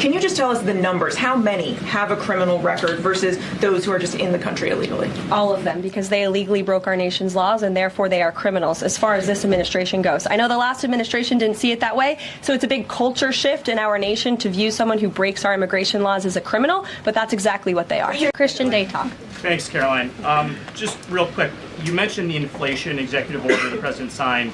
Can you just tell us the numbers? How many have a criminal record versus those who are just in the country illegally? All of them, because they illegally broke our nation's laws, and therefore they are criminals as far as this administration goes. I know the last administration didn't see it that way, so it's a big culture shift in our nation to view someone who breaks our immigration laws as a criminal, but that's exactly what they are. Christian Day Talk. Thanks, Karoline. Just real quick, you mentioned the inflation executive order the president signed,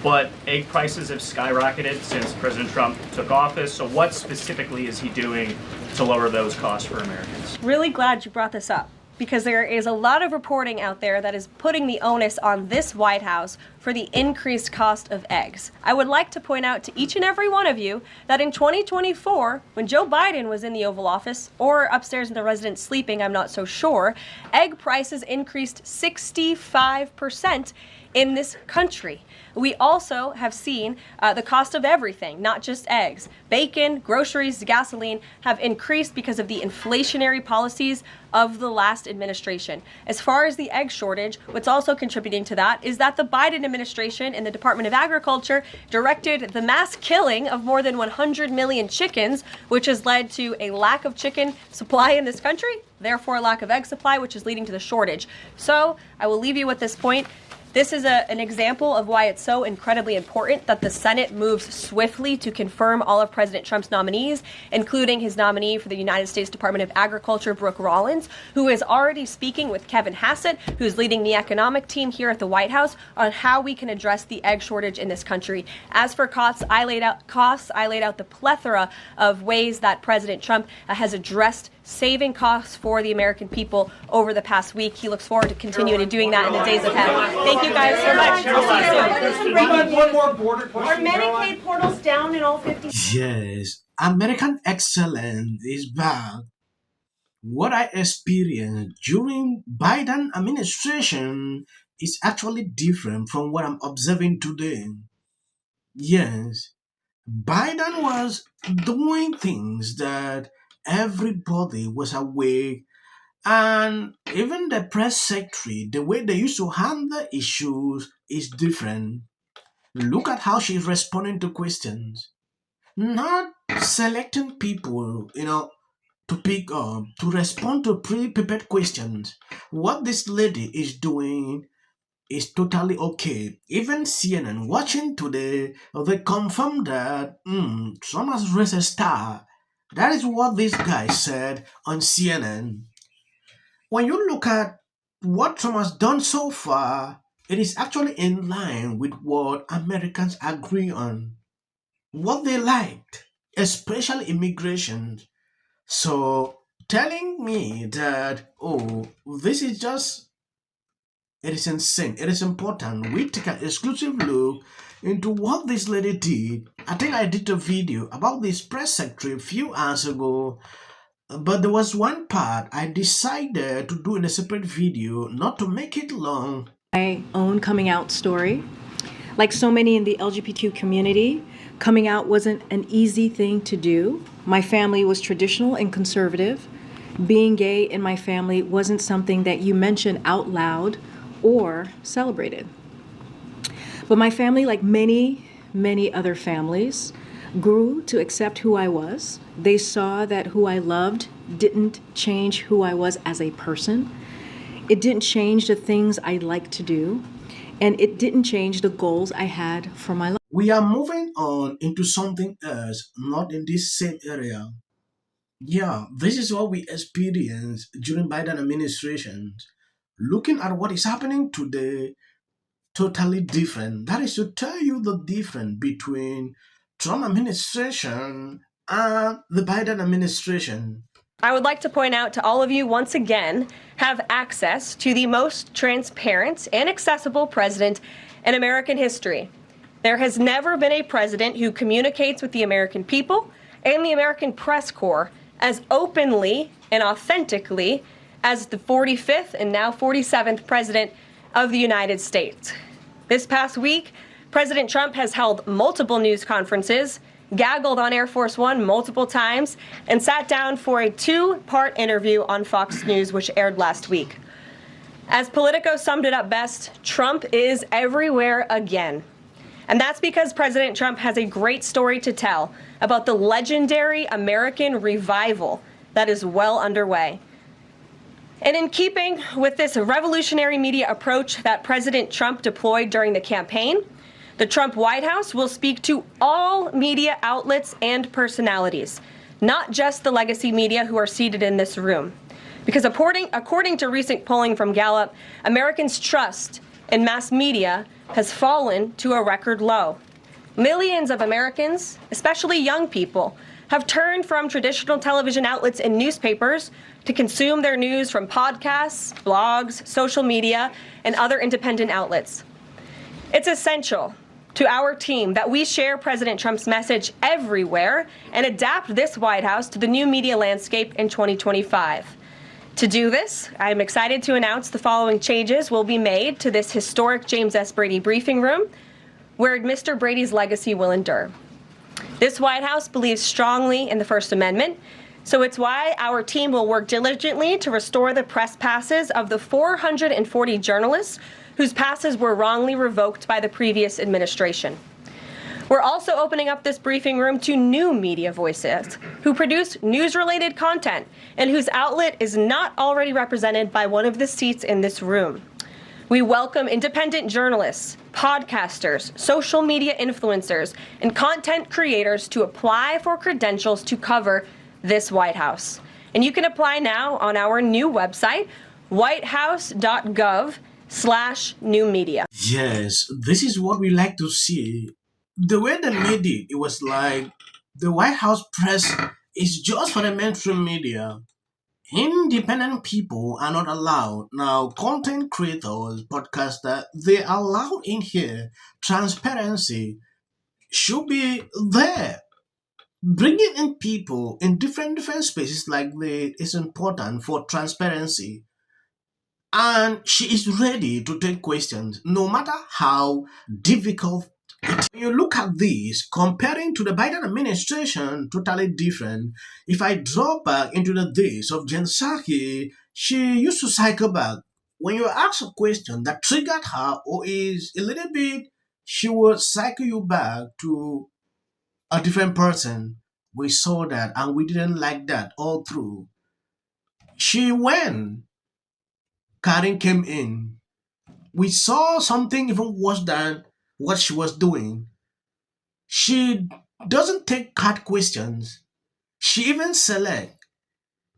but egg prices have skyrocketed since President Trump took office. So what specifically is he doing to lower those costs for Americans? Really glad you brought this up, because there is a lot of reporting out there that is putting the onus on this White House for the increased cost of eggs. I would like to point out to each and every one of you that in 2024, when Joe Biden was in the Oval Office, or upstairs in the residence sleeping, I'm not so sure, egg prices increased 65% in this country. We also have seen the cost of everything, not just eggs. Bacon, groceries, gasoline have increased because of the inflationary policies of the last administration. As far as the egg shortage, what's also contributing to that is that the Biden administration and the Department of Agriculture directed the mass killing of more than 100 million chickens, which has led to a lack of chicken supply in this country, therefore a lack of egg supply, which is leading to the shortage. So I will leave you with this point. This is an example of why it's so incredibly important that the Senate moves swiftly to confirm all of President Trump's nominees, including his nominee for the United States Department of Agriculture, Brooke Rollins, who is already speaking with Kevin Hassett, who's leading the economic team here at the White House, on how we can address the egg shortage in this country. As for costs, I laid out the plethora of ways that President Trump has addressed saving costs for the American people over the past week. He looks forward to continuing to doing that in the days ahead. Thank you guys so much. One more border question. Are Medicaid portals down in all 50? Yes, American excellence is back. What I experienced during Biden administration is actually different from what I'm observing today. Yes, Biden was doing things that everybody was awake, and even the press secretary, the way they used to handle issues is different. Look at how she's responding to questions, not selecting people, to pick up, to respond to pre-prepared questions. What this lady is doing is totally okay. Even CNN watching today, they confirmed that Trump has raised a star. That is what this guy said on CNN. When you look at what Trump has done so far, it is actually in line with what Americans agree on, what they liked, especially immigration. So telling me that, this is just, it is insane. It is important we take an exclusive look into what this lady did. I think I did a video about this press secretary a few hours ago, but there was one part I decided to do in a separate video, not to make it long. My own coming out story. Like so many in the LGBTQ community, coming out wasn't an easy thing to do. My family was traditional and conservative. Being gay in my family wasn't something that you mentioned out loud or celebrated. But my family, like many, many other families, grew to accept who I was. They saw that who I loved didn't change who I was as a person. It didn't change the things I liked to do, and it didn't change the goals I had for my life. We are moving on into something else, not in this same area. Yeah, this is what we experienced during Biden administration. Looking at what is happening today, totally different. That is to tell you the difference between Trump administration and the Biden administration. I would like to point out to all of you once again have access to the most transparent and accessible president in American history. There has never been a president who communicates with the American people and the American press corps as openly and authentically as the 45th and now 47th president of the United States. This past week, President Trump has held multiple news conferences, gaggled on Air Force One multiple times, and sat down for a two-part interview on Fox News, which aired last week. As Politico summed it up best, Trump is everywhere again. And that's because President Trump has a great story to tell about the legendary American revival that is well underway. And in keeping with this revolutionary media approach that President Trump deployed during the campaign, the Trump White House will speak to all media outlets and personalities, not just the legacy media who are seated in this room. Because according to recent polling from Gallup, Americans' trust in mass media has fallen to a record low. Millions of Americans, especially young people, have turned from traditional television outlets and newspapers to consume their news from podcasts, blogs, social media, and other independent outlets. It's essential to our team that we share President Trump's message everywhere and adapt this White House to the new media landscape in 2025. To do this, I'm excited to announce the following changes will be made to this historic James S. Brady briefing room, where Mr. Brady's legacy will endure. This White House believes strongly in the First Amendment, so it's why our team will work diligently to restore the press passes of the 440 journalists whose passes were wrongly revoked by the previous administration. We're also opening up this briefing room to new media voices who produce news-related content and whose outlet is not already represented by one of the seats in this room. We welcome independent journalists, podcasters, social media influencers, and content creators to apply for credentials to cover this White House. And you can apply now on our new website, whitehouse.gov/new media. Yes, this is what we like to see. The way they made it was like the White House press is just for the mainstream media. Independent people are not allowed. Now, content creators, podcasters, they are allowed in here. Transparency should be there. Bringing in people in different spaces like this is important for transparency. And she is ready to take questions, no matter how difficult. When you look at this, comparing to the Biden administration, totally different. If I drop back into the days of Jen Psaki, she used to cycle back. When you ask a question that triggered her or is a little bit, she would cycle you back to a different person. We saw that and we didn't like that all through. She went, Karen came in. We saw something even worse than what she was doing. She doesn't take card questions. She even select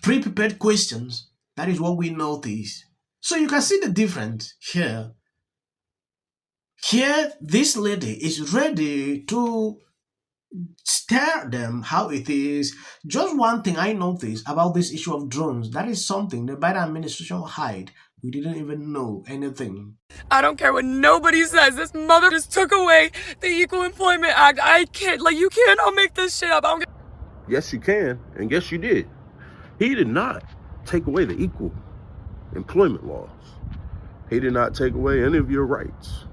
pre-prepared questions. That is what we notice. So you can see the difference here. Here, this lady is ready to tell them how it is. Just one thing I noticed about this issue of drones, that is something the Biden administration hide. We didn't even know anything. I don't care what nobody says. This mother just took away the Equal Employment Act. I can't, you cannot make this shit up. Yes, you can, and yes, you did. He did not take away the equal employment laws. He did not take away any of your rights.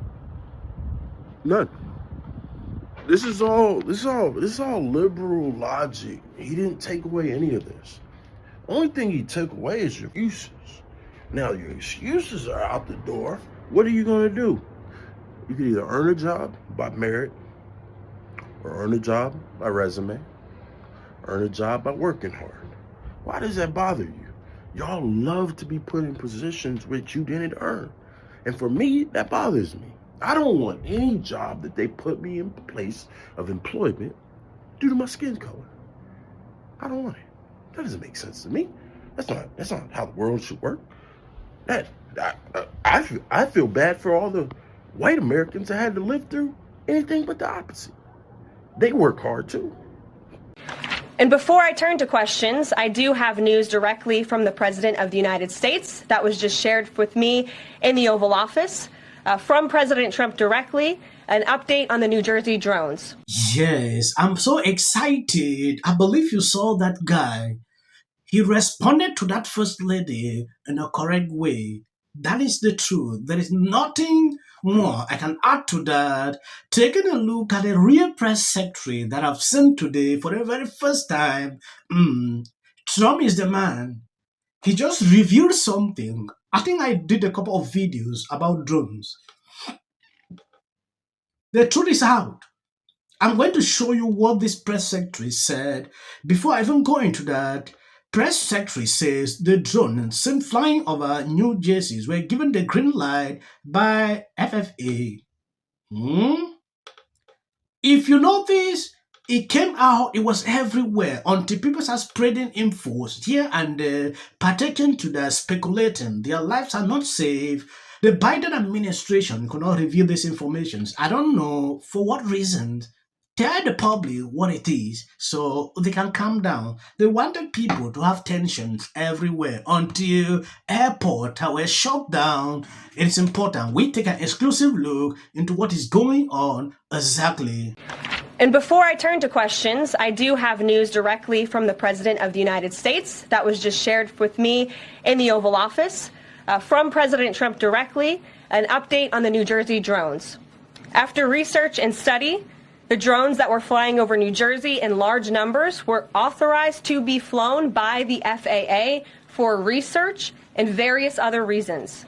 None. This is all liberal logic. He didn't take away any of this. Only thing he took away is your excuses. Now your excuses are out the door. What are you gonna do? You can either earn a job by merit, or earn a job by resume, earn a job by working hard. Why does that bother you? Y'all love to be put in positions which you didn't earn. And for me, that bothers me. I don't want any job that they put me in place of employment due to my skin color. I don't want it. That doesn't make sense to me. That's not how the world should work. I feel bad for all the white Americans that had to live through anything but the opposite. They work hard too. And before I turn to questions, I do have news directly from the President of the United States that was just shared with me in the Oval Office. From President Trump directly, an update on the New Jersey drones. Yes, I'm so excited. I believe you saw that guy. He responded to that first lady in a correct way. That is the truth. There is nothing more I can add to that. Taking a look at the real press secretary that I've seen today for the very first time, Trump is the man. He just reviewed something. I think I did a couple of videos about drones. The truth is out. I'm going to show you what this press secretary said. Before I even go into that, press secretary says the drones seen flying over New Jersey were given the green light by FFA. If you notice, it came out, it was everywhere until people start spreading infos here and there, pertaining to the speculating. Their lives are not safe. The Biden administration could not reveal this information. I don't know for what reason. Tell the public what it is so they can calm down. They wanted people to have tensions everywhere until airports were shut down. It's important we take an exclusive look into what is going on exactly. And before I turn to questions, I do have news directly from the President of the United States that was just shared with me in the Oval Office. From President Trump directly, an update on the New Jersey drones. After research and study, the drones that were flying over New Jersey in large numbers were authorized to be flown by the FAA for research and various other reasons.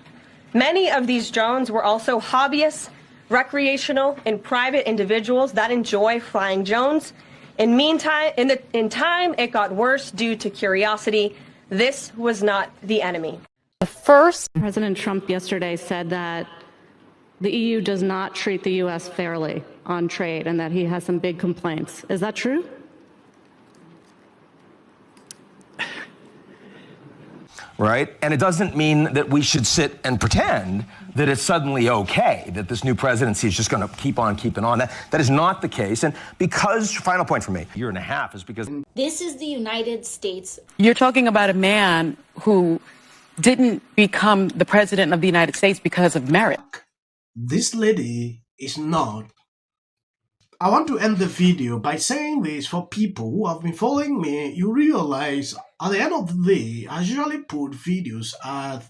Many of these drones were also hobbyists, recreational, and private individuals that enjoy flying drones. In time, it got worse due to curiosity. This was not the enemy. First, President Trump yesterday said that the EU does not treat the U.S. fairly on trade and that he has some big complaints. Is that true? Right? And it doesn't mean that we should sit and pretend that it's suddenly okay, that this new presidency is just going to keep on keeping on. That is not the case. And because, final point for me, a year and a half is because... This is the United States. You're talking about a man who didn't become the president of the United States because of merit. This lady is not. I want to end the video by saying this for people who have been following me. You realize at the end of the day, I usually put videos at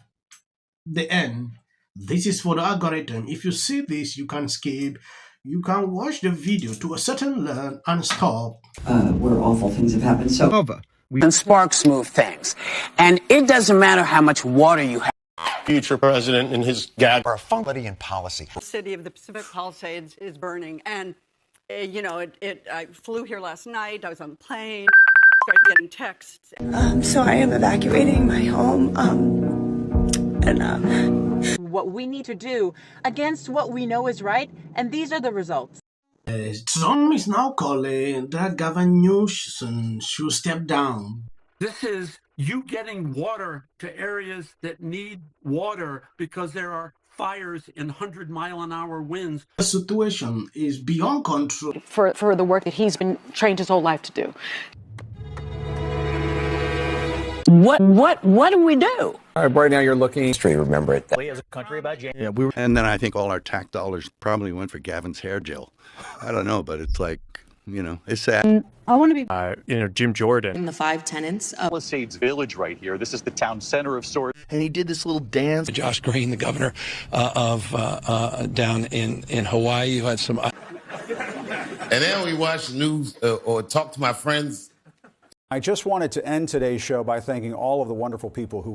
the end. This is for the algorithm. If you see this, you can skip. You can watch the video to a certain level and stop. Where awful things have happened. So over. And sparks move things. And it doesn't matter how much water you have. Future president and his gag are a funky in policy. The city of the Pacific Palisades is burning. And, you know, I flew here last night. I was on the plane. Started getting texts. So I am evacuating my home. What we need to do against what we know is right. And these are the results. Trump is now calling that Gavin Newsom should step down. This is you getting water to areas that need water because there are fires in 100-mile-an-hour winds. The situation is beyond control. For the work that he's been trained his whole life to do. What do we do? Right now you're looking history, remember it. As a country about yeah, and then I think all our tax dollars probably went for Gavin's hair gel. I don't know, but it's like, you know, it's sad. I want to be, Jim Jordan. In the 5 tenants of Palisades Village right here. This is the town center of sorts. And he did this little dance. Josh Green, the governor of down in Hawaii, who had some. And then we watch news or talk to my friends. I just wanted to end today's show by thanking all of the wonderful people who